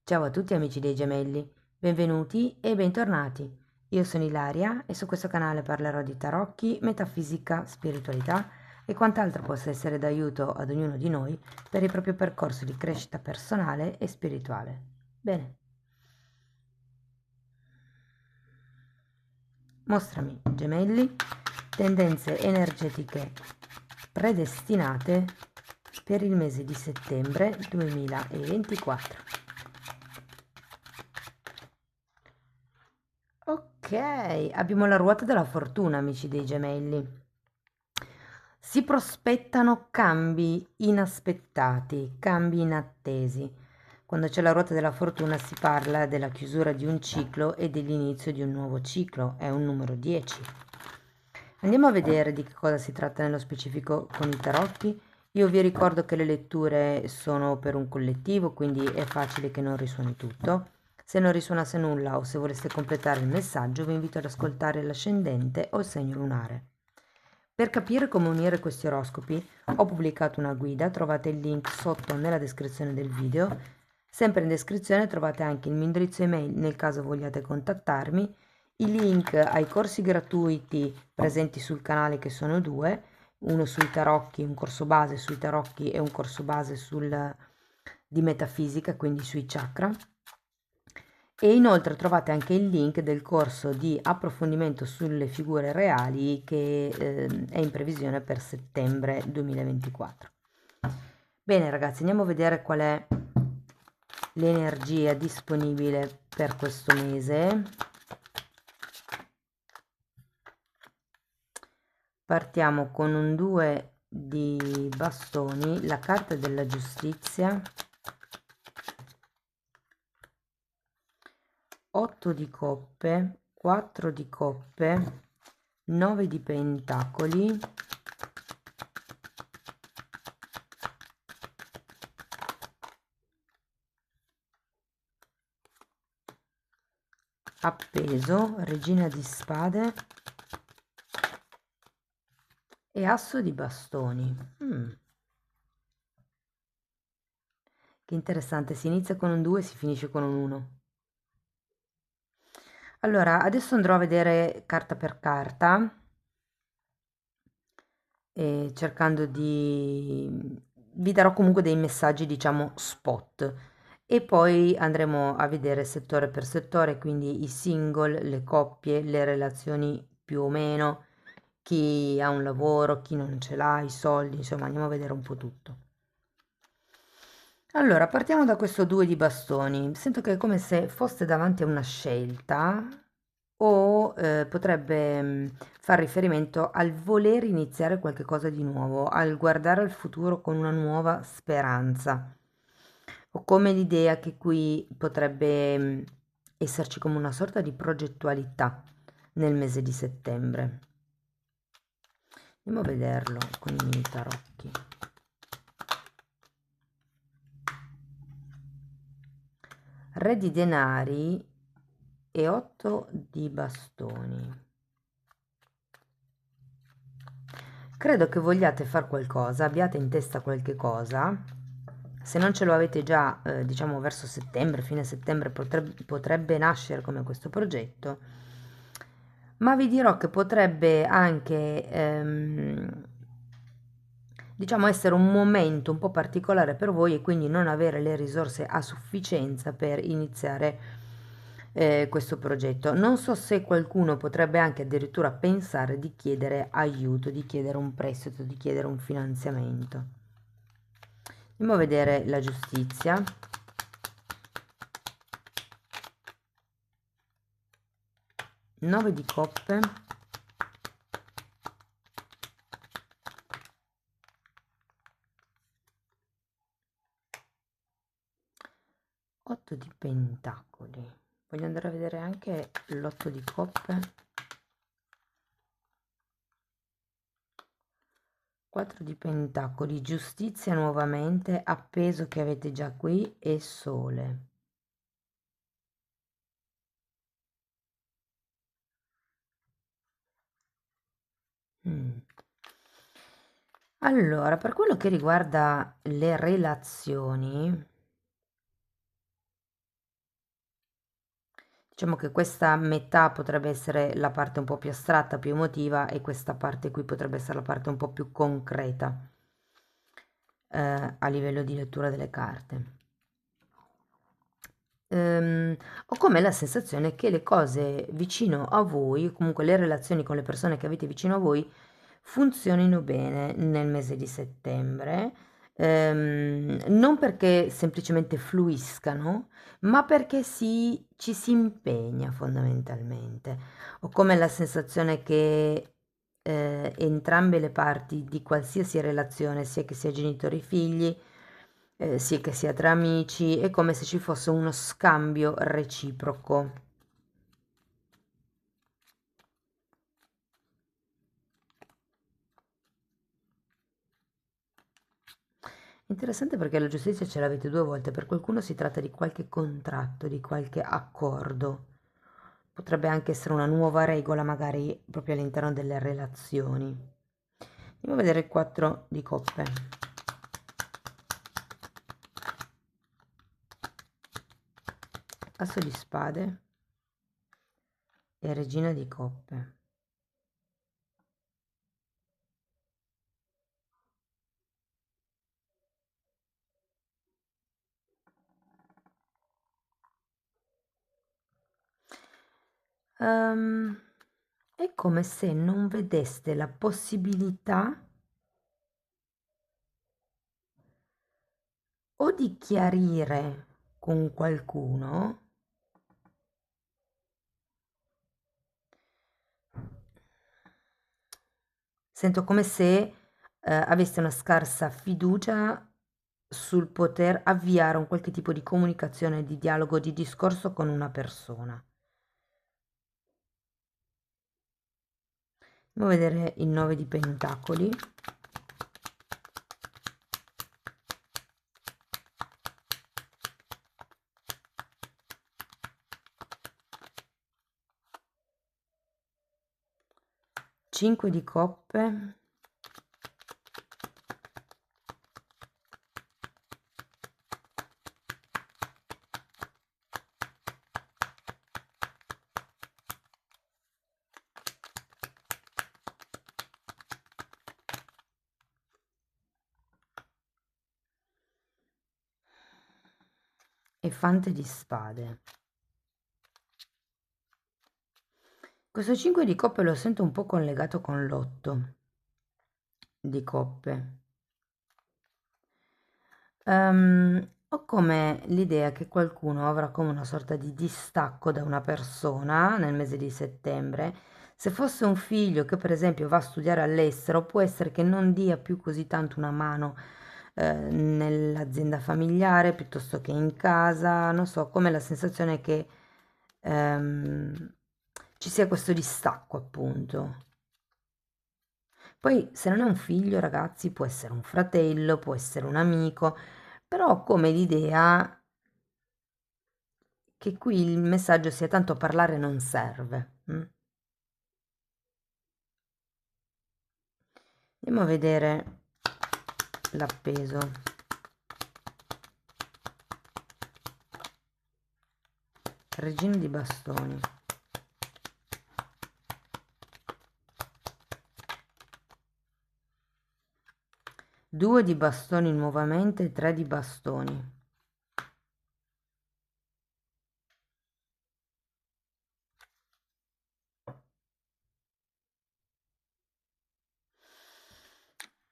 Ciao a tutti amici dei gemelli, benvenuti e bentornati. Io sono Ilaria e su questo canale parlerò di tarocchi, metafisica, spiritualità e quant'altro possa essere d'aiuto ad ognuno di noi per il proprio percorso di crescita personale e spirituale. Bene, mostrami, gemelli, tendenze energetiche predestinate per il mese di settembre 2024. Ok, abbiamo la ruota della fortuna, amici dei gemelli. Si prospettano cambi inaspettati, cambi inattesi. Quando c'è la ruota della fortuna si parla della chiusura di un ciclo e dell'inizio di un nuovo ciclo, è un numero 10. Andiamo a vedere di che cosa si tratta nello specifico con i tarocchi. Io vi ricordo che le letture sono per un collettivo, quindi è facile che non risuoni tutto. Se non risuonasse nulla o se voleste completare il messaggio, vi invito ad ascoltare l'ascendente o il segno lunare. Per capire come unire questi oroscopi, ho pubblicato una guida, trovate il link sotto nella descrizione del video. Sempre in descrizione trovate anche il mio indirizzo email nel caso vogliate contattarmi, i link ai corsi gratuiti presenti sul canale che sono due, uno sui tarocchi, un corso base sui tarocchi e un corso base di metafisica, quindi sui chakra. E inoltre trovate anche il link del corso di approfondimento sulle figure reali che è in previsione per settembre 2024. Bene ragazzi, andiamo a vedere qual è l'energia disponibile per questo mese. Partiamo con un 2 di bastoni, la carta della giustizia, 8 di coppe, 4 di coppe, 9 di pentacoli, appeso, regina di spade e asso di bastoni. Che interessante, si inizia con un 2 e si finisce con un 1. Allora, adesso andrò a vedere carta per carta, cercando di... vi darò comunque dei messaggi, diciamo, spot. E poi andremo a vedere settore per settore, quindi i single, le coppie, le relazioni più o meno, chi ha un lavoro, chi non ce l'ha, i soldi, insomma, andiamo a vedere un po' tutto. Allora, partiamo da questo 2 di bastoni. Sento che è come se foste davanti a una scelta o potrebbe far riferimento al voler iniziare qualcosa di nuovo, al guardare al futuro con una nuova speranza, o come l'idea che qui potrebbe esserci come una sorta di progettualità nel mese di settembre. Andiamo a vederlo con i miei tarocchi. Re di denari e 8 di bastoni. Credo che vogliate fare qualcosa, abbiate in testa qualche cosa. Se non ce lo avete già, diciamo verso settembre, fine settembre, potrebbe nascere come questo progetto, ma vi dirò che potrebbe anche, diciamo, essere un momento un po' particolare per voi e quindi non avere le risorse a sufficienza per iniziare questo progetto. Non so se qualcuno potrebbe anche addirittura pensare di chiedere aiuto, di chiedere un prestito, di chiedere un finanziamento. Andiamo a vedere la giustizia. Nove di coppe, 8 di pentacoli. Voglio andare a vedere anche l'8 di coppe, 4 di pentacoli, giustizia nuovamente, appeso che avete già qui e sole. Mm. Allora, per quello che riguarda le relazioni, Diciamo che questa metà potrebbe essere la parte un po' più astratta, più emotiva, e questa parte qui potrebbe essere la parte un po' più concreta a livello di lettura delle carte. Ho come la sensazione che le cose vicino a voi, comunque le relazioni con le persone che avete vicino a voi, funzionino bene nel mese di settembre, non perché semplicemente fluiscano, ma perché ci si impegna fondamentalmente. Ho come la sensazione che entrambe le parti di qualsiasi relazione, sia che sia genitori-figli, sia che sia tra amici, è come se ci fosse uno scambio reciproco. Interessante perché la giustizia ce l'avete due volte, per qualcuno si tratta di qualche contratto, di qualche accordo. Potrebbe anche essere una nuova regola, magari proprio all'interno delle relazioni. Andiamo a vedere il 4 di coppe. Asso di spade e regina di coppe. Ehm, è come se non vedeste la possibilità o di chiarire con qualcuno. Sento come se aveste una scarsa fiducia sul poter avviare un qualche tipo di comunicazione, di dialogo, di discorso con una persona. Andiamo a vedere il 9 di pentacoli. Cinque di coppe. E fante di spade. Questo 5 di coppe lo sento un po' collegato con l'8 di coppe. Ho come l'idea che qualcuno avrà come una sorta di distacco da una persona nel mese di settembre. Se fosse un figlio che per esempio va a studiare all'estero, può essere che non dia più così tanto una mano nell'azienda familiare piuttosto che in casa, non so, come la sensazione che ehm, ci sia questo distacco, appunto. Poi, se non è un figlio, ragazzi, può essere un fratello, può essere un amico, però ho come l'idea che qui il messaggio sia tanto parlare non serve. Andiamo a vedere l'appeso. Regina di bastoni. Due di bastoni nuovamente, tre di bastoni.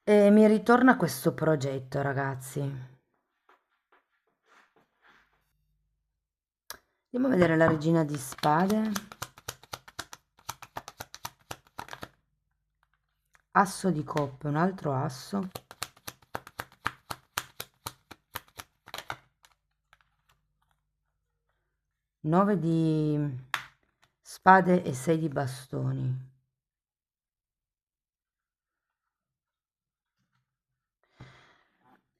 E mi ritorna questo progetto, ragazzi. Andiamo a vedere la regina di spade. Asso di coppe, un altro asso. 9 di spade e 6 di bastoni.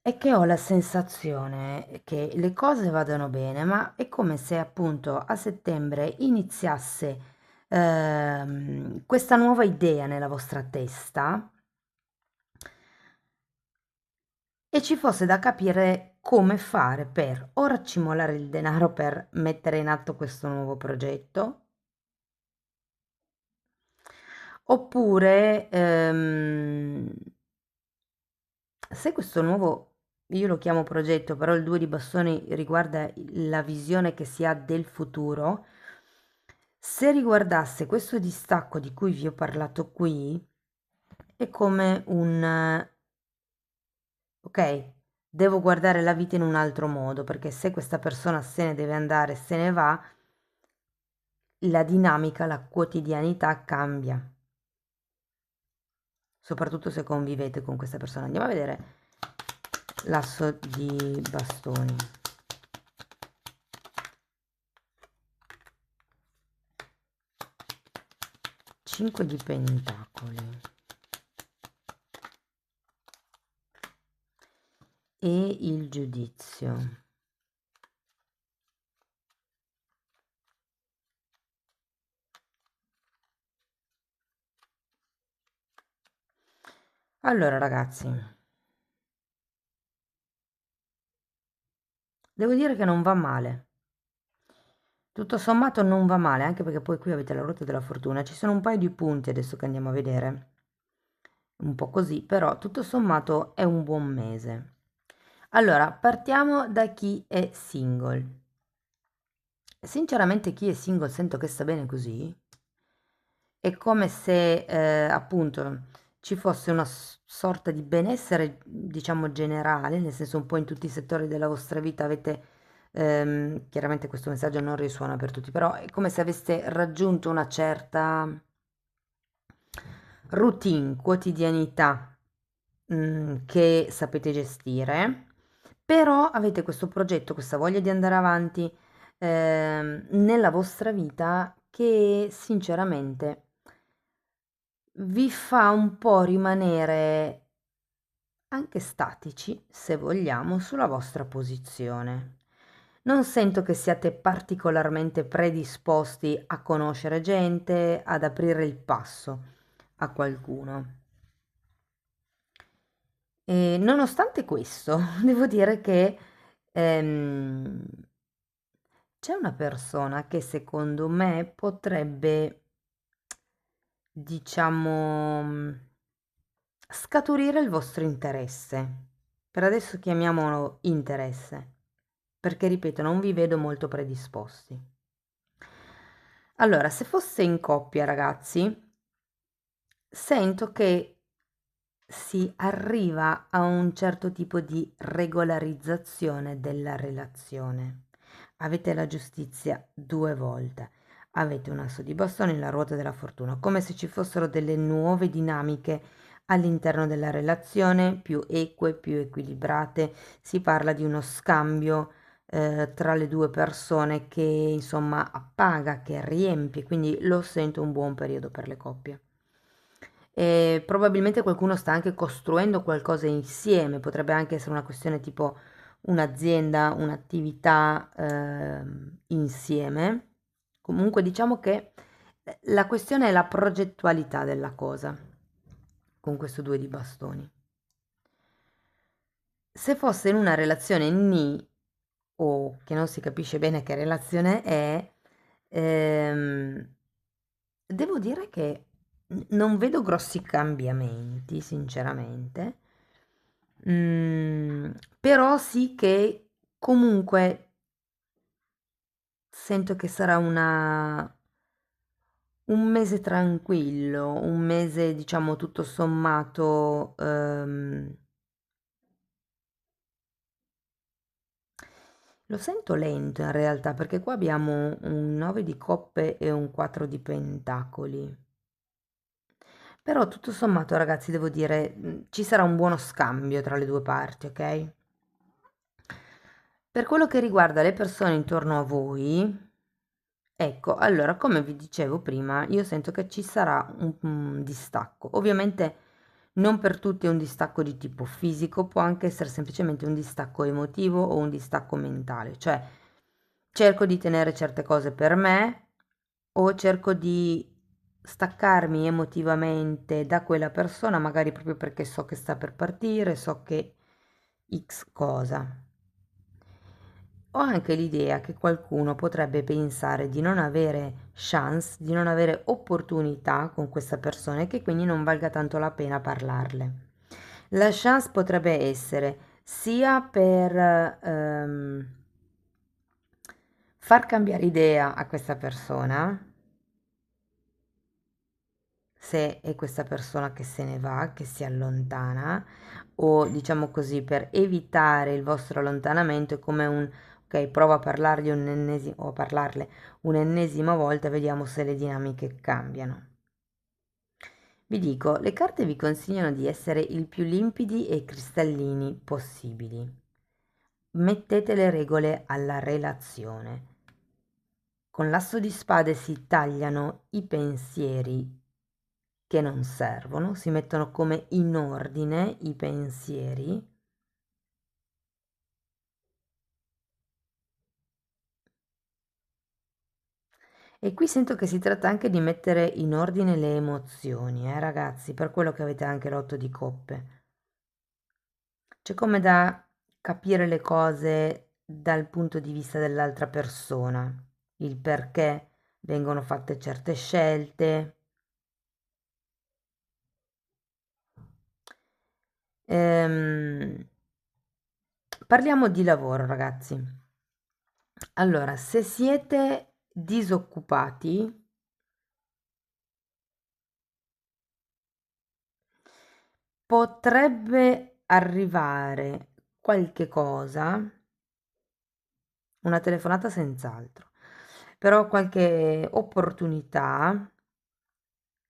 È che ho la sensazione che le cose vadano bene, ma è come se appunto a settembre iniziasse questa nuova idea nella vostra testa e ci fosse da capire come fare per o raccimolare il denaro per mettere in atto questo nuovo progetto, oppure se questo nuovo, io lo chiamo progetto, però il 2 di bastoni riguarda la visione che si ha del futuro, se riguardasse questo distacco di cui vi ho parlato qui, è come un, ok, devo guardare la vita in un altro modo, perché se questa persona se ne deve andare, se ne va, la dinamica, la quotidianità cambia, soprattutto se convivete con questa persona. Andiamo a vedere l'asso di bastoni. Cinque di pentacoli e il giudizio. Allora ragazzi, devo dire che non va male. Tutto sommato non va male, anche perché poi qui avete la ruota della fortuna. Ci sono un paio di punti adesso che andiamo a vedere. Un po' così, però tutto sommato è un buon mese. Allora, partiamo da chi è single. Sinceramente chi è single sento che sta bene così. È come se appunto ci fosse una sorta di benessere, diciamo generale, nel senso un po' in tutti i settori della vostra vita avete, chiaramente questo messaggio non risuona per tutti, però è come se aveste raggiunto una certa routine, quotidianità, che sapete gestire, però avete questo progetto, questa voglia di andare avanti, nella vostra vita che sinceramente vi fa un po' rimanere anche statici, se vogliamo, sulla vostra posizione. Non sento che siate particolarmente predisposti a conoscere gente, ad aprire il passo a qualcuno. E nonostante questo, devo dire che ehm, c'è una persona che secondo me potrebbe, diciamo, scaturire il vostro interesse. Per adesso chiamiamolo interesse, perché ripeto, non vi vedo molto predisposti. Allora, se fosse in coppia, ragazzi, sento che si arriva a un certo tipo di regolarizzazione della relazione. Avete la giustizia due volte, avete un asso di bastone nella ruota della fortuna, come se ci fossero delle nuove dinamiche all'interno della relazione, più eque, più equilibrate. Si parla di uno scambio tra le due persone che insomma appaga, che riempie, quindi lo sento un buon periodo per le coppie. E probabilmente qualcuno sta anche costruendo qualcosa insieme, potrebbe anche essere una questione tipo un'azienda, un'attività insieme. Comunque diciamo che la questione è la progettualità della cosa con questo due di bastoni. Se fosse in una relazione ni o che non si capisce bene che relazione è, ehm, devo dire che non vedo grossi cambiamenti, sinceramente. Però sì che comunque sento che sarà un mese tranquillo, un mese diciamo tutto sommato lo sento lento in realtà perché qua abbiamo un 9 di coppe e un 4 di pentacoli. Però tutto sommato, ragazzi, devo dire, ci sarà un buono scambio tra le due parti, ok? Per quello che riguarda le persone intorno a voi, ecco, allora, come vi dicevo prima, io sento che ci sarà un distacco. Ovviamente non per tutti è un distacco di tipo fisico, può anche essere semplicemente un distacco emotivo o un distacco mentale, cioè cerco di tenere certe cose per me o cerco di staccarmi emotivamente da quella persona, magari proprio perché so che sta per partire, so che X cosa. Ho anche l'idea che qualcuno potrebbe pensare di non avere chance, di non avere opportunità con questa persona e che quindi non valga tanto la pena parlarle. La chance potrebbe essere sia per far cambiare idea a questa persona, se è questa persona che se ne va, che si allontana, o diciamo così, per evitare il vostro allontanamento, è come un, ok, provo a parlargli un'ennesima, o a parlarle un'ennesima volta, vediamo se le dinamiche cambiano. Vi dico, le carte vi consigliano di essere il più limpidi e cristallini possibili. Mettete le regole alla relazione. Con l'asso di spade si tagliano i pensieri che non servono, si mettono come in ordine i pensieri. E qui sento che si tratta anche di mettere in ordine le emozioni, ragazzi, per quello che avete anche l'otto di coppe. C'è come da capire le cose dal punto di vista dell'altra persona, il perché vengono fatte certe scelte. Ehm, Parliamo di lavoro, ragazzi. Allora, se siete disoccupati, potrebbe arrivare qualche cosa, una telefonata senz'altro, però qualche opportunità.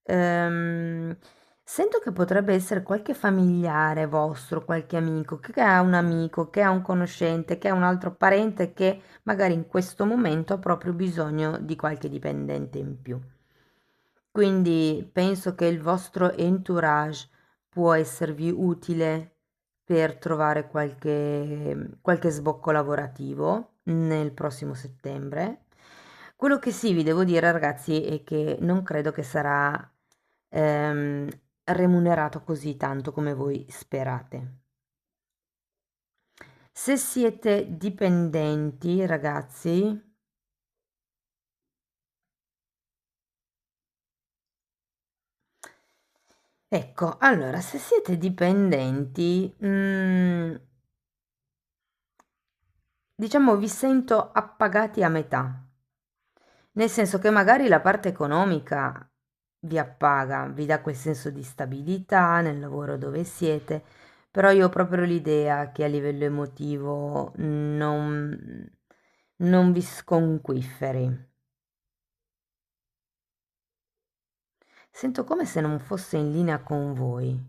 Ehm, Sento che potrebbe essere qualche familiare vostro, qualche amico, che ha un amico, che ha un conoscente, che ha un altro parente che magari in questo momento ha proprio bisogno di qualche dipendente in più. Quindi penso che il vostro entourage può esservi utile per trovare qualche sbocco lavorativo nel prossimo settembre. Quello che sì, vi devo dire, ragazzi, è che non credo che sarà ehm, remunerato così tanto come voi sperate. Se siete dipendenti, ragazzi, ecco, allora, se siete dipendenti, diciamo vi sento appagati a metà, nel senso che magari la parte economica vi appaga, vi dà quel senso di stabilità nel lavoro dove siete, però io ho proprio l'idea che a livello emotivo non vi sconquifferi. Sento come se non fosse in linea con voi.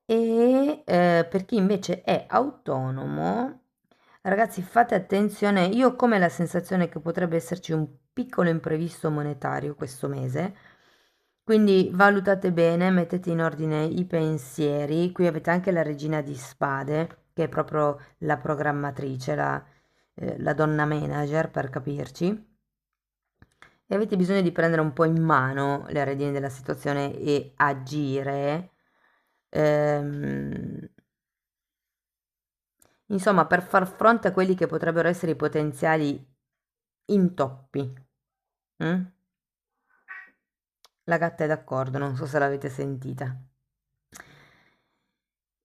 E per chi invece è autonomo, ragazzi, fate attenzione, io ho come la sensazione che potrebbe esserci un piccolo imprevisto monetario questo mese, quindi valutate bene, mettete in ordine i pensieri, qui avete anche la regina di spade, che è proprio la programmatrice, la donna manager per capirci, e avete bisogno di prendere un po' in mano le redini della situazione e agire. Ehm, insomma, per far fronte a quelli che potrebbero essere i potenziali intoppi. Mm? La gatta è d'accordo, non so se l'avete sentita.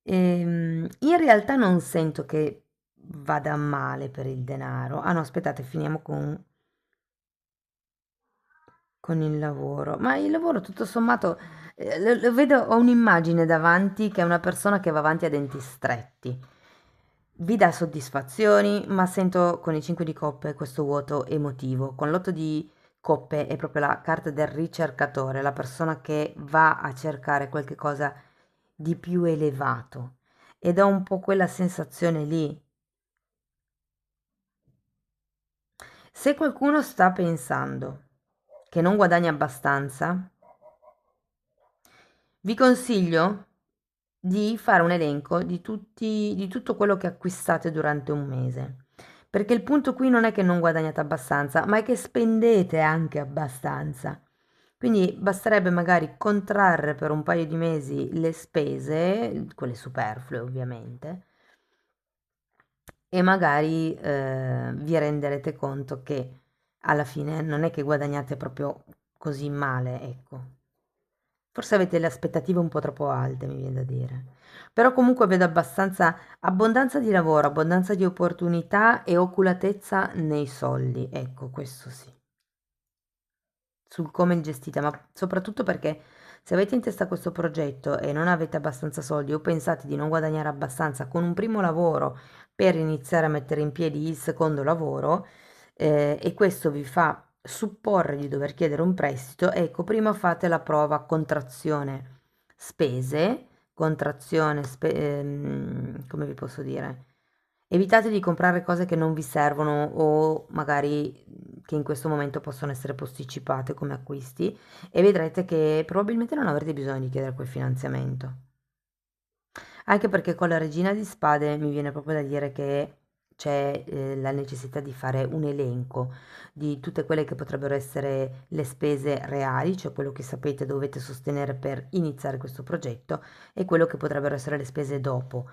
In realtà non sento che vada male per il denaro. Ah no, aspettate, finiamo con il lavoro. Ma il lavoro, tutto sommato, lo vedo, ho un'immagine davanti che è una persona che va avanti a denti stretti. Vi dà soddisfazioni, ma sento con i 5 di coppe questo vuoto emotivo. Con l'8 di coppe è proprio la carta del ricercatore, la persona che va a cercare qualche cosa di più elevato. Ed ho un po' quella sensazione lì. Se qualcuno sta pensando che non guadagna abbastanza, vi consiglio di fare un elenco di tutto quello che acquistate durante un mese. Perché il punto qui non è che non guadagnate abbastanza, ma è che spendete anche abbastanza. Quindi basterebbe magari contrarre per un paio di mesi le spese, quelle superflue ovviamente, e magari vi renderete conto che alla fine non è che guadagnate proprio così male, ecco. Forse avete le aspettative un po' troppo alte, mi viene da dire. Però comunque vedo abbastanza abbondanza di lavoro, abbondanza di opportunità e oculatezza nei soldi. Ecco, questo sì. Sul come li gestite, ma soprattutto perché se avete in testa questo progetto e non avete abbastanza soldi o pensate di non guadagnare abbastanza con un primo lavoro per iniziare a mettere in piedi il secondo lavoro, e questo vi fa supporre di dover chiedere un prestito, ecco, prima fate la prova contrazione spese, come vi posso dire? Evitate di comprare cose che non vi servono o magari che in questo momento possono essere posticipate come acquisti e vedrete che probabilmente non avrete bisogno di chiedere quel finanziamento. Anche perché con la Regina di Spade mi viene proprio da dire che c'è la necessità di fare un elenco di tutte quelle che potrebbero essere le spese reali, cioè quello che sapete dovete sostenere per iniziare questo progetto, e quello che potrebbero essere le spese dopo.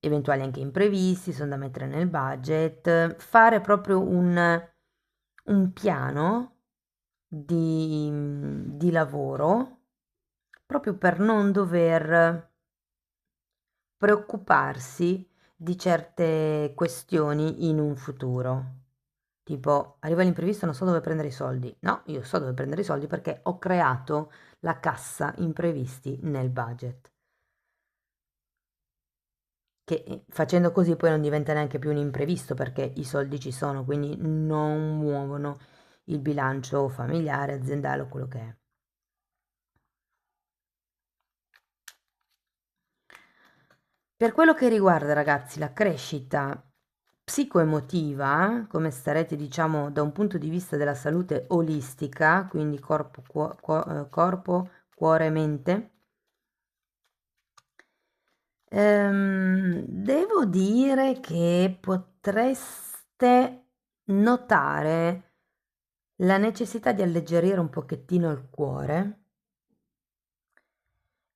Eventuali anche imprevisti, sono da mettere nel budget, fare proprio un piano di lavoro proprio per non dover preoccuparsi di certe questioni in un futuro. Tipo, arriva l'imprevisto, non so dove prendere i soldi. No, io so dove prendere i soldi perché ho creato la cassa imprevisti nel budget. Che facendo così poi non diventa neanche più un imprevisto perché i soldi ci sono, quindi non muovono il bilancio familiare, aziendale o quello che è. Per quello che riguarda, ragazzi, la crescita psicoemotiva, come starete, diciamo, da un punto di vista della salute olistica, quindi corpo, cuore e mente, devo dire che potreste notare la necessità di alleggerire un pochettino il cuore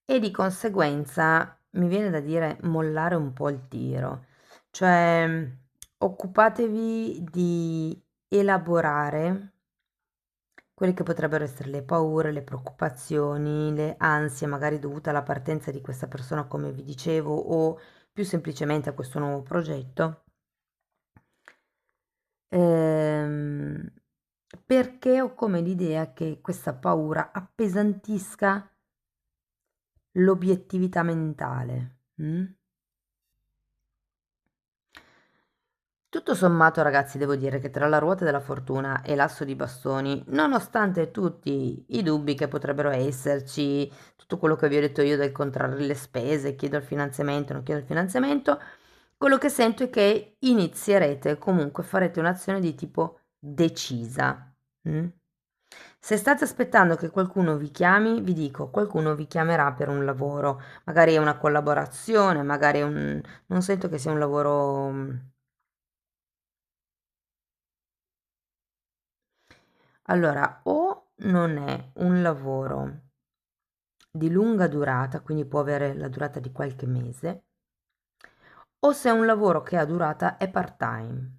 e di conseguenza mi viene da dire mollare un po' il tiro, cioè occupatevi di elaborare quelle che potrebbero essere le paure, le preoccupazioni, le ansie magari dovute alla partenza di questa persona, come vi dicevo, o più semplicemente a questo nuovo progetto. Ehm, Perché ho come l'idea che questa paura appesantisca l'obiettività mentale. Tutto sommato, ragazzi, devo dire che tra la ruota della fortuna e l'asso di bastoni, nonostante tutti i dubbi che potrebbero esserci, tutto quello che vi ho detto io del contrarre le spese, chiedo il finanziamento, non chiedo il finanziamento, quello che sento è che inizierete, comunque farete un'azione di tipo decisa. mm? Se state aspettando che qualcuno vi chiami, vi dico, qualcuno vi chiamerà per un lavoro, magari è una collaborazione, magari è un... non sento che sia un lavoro... Allora, o non è un lavoro di lunga durata, quindi può avere la durata di qualche mese, o se è un lavoro che ha durata è part-time.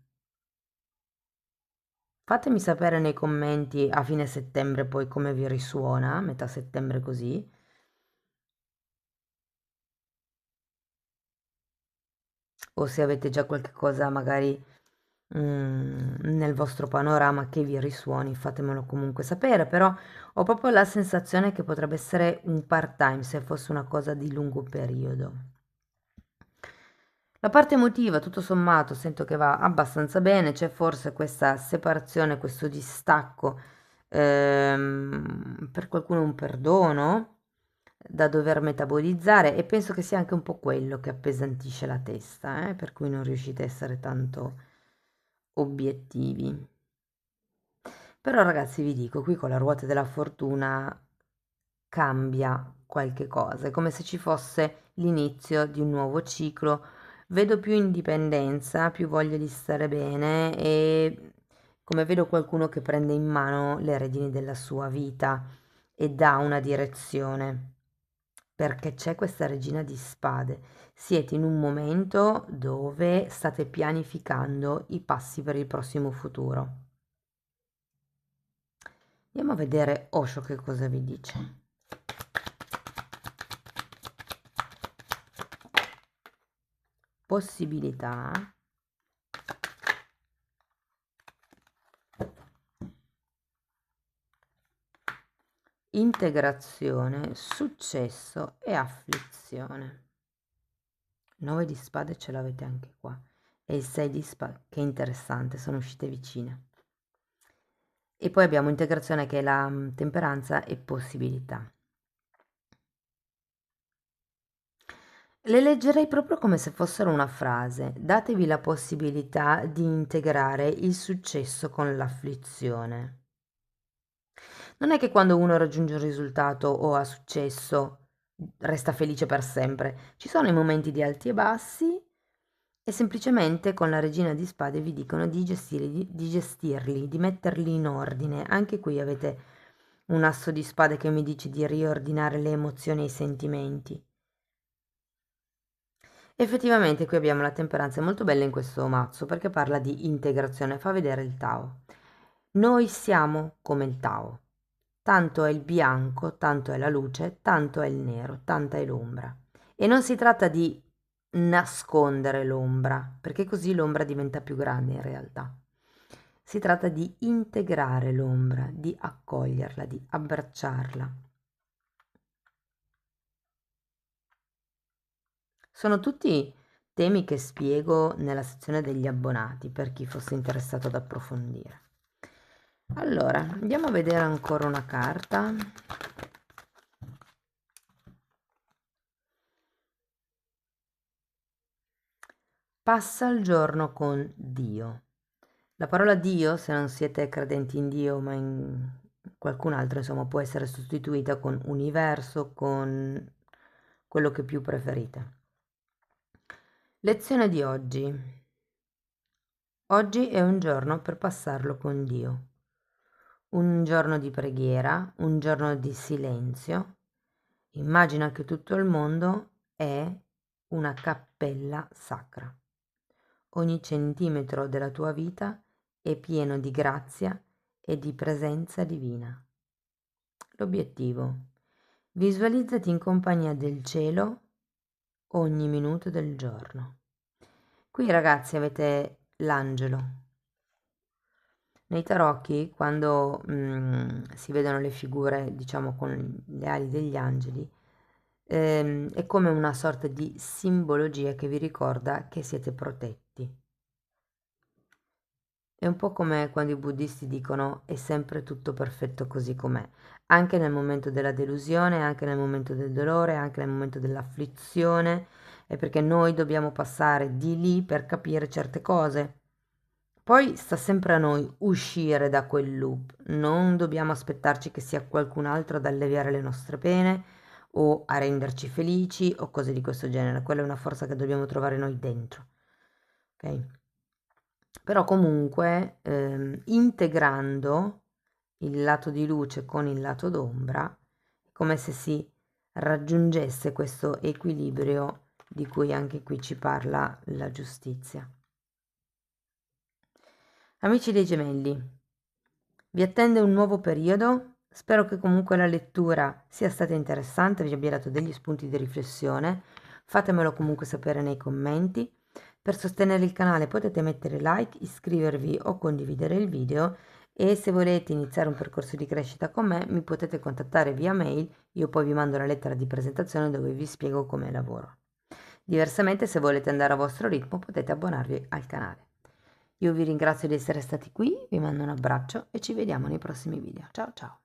Fatemi sapere nei commenti a fine settembre poi come vi risuona, metà settembre così, o se avete già qualche cosa magari nel vostro panorama che vi risuoni, fatemelo comunque sapere, però ho proprio la sensazione che potrebbe essere un part-time se fosse una cosa di lungo periodo. La parte emotiva, tutto sommato, sento che va abbastanza bene, c'è forse questa separazione, questo distacco, per qualcuno un perdono da dover metabolizzare e penso che sia anche un po' quello che appesantisce la testa, per cui non riuscite a essere tanto obiettivi. Però ragazzi vi dico, qui con la ruota della fortuna cambia qualche cosa, è come se ci fosse l'inizio di un nuovo ciclo. Vedo più indipendenza, più voglia di stare bene e come vedo qualcuno che prende in mano le redini della sua vita e dà una direzione, perché c'è questa regina di spade. Siete in un momento dove state pianificando i passi per il prossimo futuro. Andiamo a vedere Osho che cosa vi dice. Possibilità, integrazione, successo e afflizione. 9 di spade ce l'avete anche qua e il 6 di spade, che interessante, sono uscite vicine. E poi abbiamo integrazione che è la temperanza e possibilità. Le leggerei proprio come se fossero una frase. Datevi la possibilità di integrare il successo con l'afflizione. Non è che quando uno raggiunge un risultato o ha successo resta felice per sempre. Ci sono i momenti di alti e bassi e semplicemente con la regina di spade vi dicono di gestirli, di metterli in ordine. Anche qui avete un asso di spade che mi dice di riordinare le emozioni e i sentimenti. Effettivamente qui abbiamo la temperanza, è molto bella in questo mazzo perché parla di integrazione, fa vedere il Tao. Noi siamo come il Tao, tanto è il bianco, tanto è la luce, tanto è il nero, tanta è l'ombra. E non si tratta di nascondere l'ombra, perché così l'ombra diventa più grande in realtà. Si tratta di integrare l'ombra, di accoglierla, di abbracciarla. Sono tutti temi che spiego nella sezione degli abbonati per chi fosse interessato ad approfondire. Allora, andiamo a vedere ancora una carta. Passa il giorno con Dio. La parola Dio, se non siete credenti in Dio, ma in qualcun altro, insomma, può essere sostituita con universo, con quello che più preferite. Lezione di oggi. Oggi è un giorno per passarlo con Dio. Un giorno di preghiera, un giorno di silenzio. Immagina che tutto il mondo è una cappella sacra. Ogni centimetro della tua vita è pieno di grazia e di presenza divina. L'obiettivo: visualizzati in compagnia del cielo ogni minuto del giorno. Qui ragazzi avete l'angelo. Nei tarocchi, quando si vedono le figure, diciamo, con le ali degli angeli, è come una sorta di simbologia che vi ricorda che siete protetti. È un po' come quando i buddisti dicono è sempre tutto perfetto così com'è, anche nel momento della delusione, anche nel momento del dolore, anche nel momento dell'afflizione, è perché noi dobbiamo passare di lì per capire certe cose. Poi sta sempre a noi uscire da quel loop, non dobbiamo aspettarci che sia qualcun altro ad alleviare le nostre pene o a renderci felici o cose di questo genere, quella è una forza che dobbiamo trovare noi dentro, ok? Però comunque integrando il lato di luce con il lato d'ombra, è come se si raggiungesse questo equilibrio di cui anche qui ci parla la giustizia. Amici dei gemelli, vi attende un nuovo periodo, spero che comunque la lettura sia stata interessante, vi abbia dato degli spunti di riflessione, fatemelo comunque sapere nei commenti. Per sostenere il canale potete mettere like, iscrivervi o condividere il video e se volete iniziare un percorso di crescita con me mi potete contattare via mail, io poi vi mando la lettera di presentazione dove vi spiego come lavoro. Diversamente, se volete andare a vostro ritmo potete abbonarvi al canale. Io vi ringrazio di essere stati qui, vi mando un abbraccio e ci vediamo nei prossimi video. Ciao ciao!